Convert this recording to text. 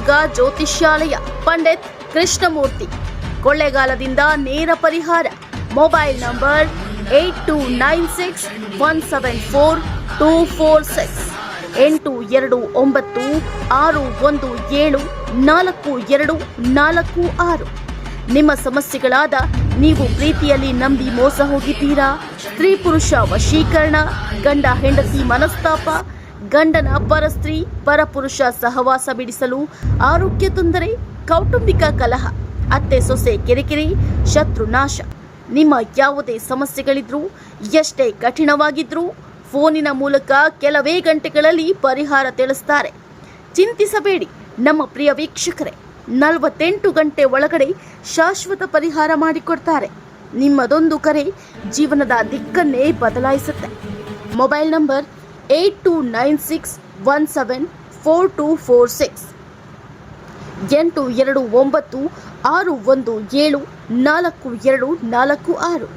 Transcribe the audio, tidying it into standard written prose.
ಶಿವಮೊಗ್ಗ ಜ್ಯೋತಿಷ್ಯಾಲಯ, ಪಂಡಿತ್ ಕೃಷ್ಣಮೂರ್ತಿ. ಕೊಳ್ಳೇಗಾಲದಿಂದ ನೇರ ಪರಿಹಾರ. Mobile number 8296174246 8296174246. ನಿಮ್ಮ ಸಮಸ್ಯೆಗಳಾದ ನೀವು ಪ್ರೀತಿಯಲ್ಲಿ ನಂಬಿ ಮೋಸ ಹೋಗಿದ್ದೀರಾ, ಸ್ತ್ರೀ ಪುರುಷ ವಶೀಕರಣ, ಗಂಡ ಹೆಂಡತಿ ಮನಸ್ತಾಪ, ಗಂಡನ ಪರಸ್ತ್ರೀ ಪರಪುರುಷ ಸಹವಾಸ ಬಿಡಿಸಲು ಆರೋಗ್ಯ ತೊಂದರೆ, ಕೌಟುಂಬಿಕ ಕಲಹ, ಅತ್ತೆ ಸೊಸೆ ಕಿರಿಕಿರಿ, ಶತ್ರುನಾಶ, ನಿಮ್ಮ ಯಾವುದೇ ಸಮಸ್ಯೆಗಳಿದ್ರೂ ಎಷ್ಟೇ ಕಠಿಣವಾಗಿದ್ರೂ ಫೋನಿನ ಮೂಲಕ ಕೆಲವೇ ಗಂಟೆಗಳಲ್ಲಿ ಪರಿಹಾರ ತಿಳಿಸ್ತಾರೆ. ಚಿಂತಿಸಬೇಡಿ ನಮ್ಮ ಪ್ರಿಯ ವೀಕ್ಷಕರೇ, 48 ಗಂಟೆ ಒಳಗಡೆ ಶಾಶ್ವತ ಪರಿಹಾರ ಮಾಡಿಕೊಡ್ತಾರೆ. ನಿಮ್ಮದೊಂದು ಕರೆ ಜೀವನದ ದಿಕ್ಕನ್ನೇ ಬದಲಾಯಿಸುತ್ತೆ. Mobile number 8296174246 8296174246.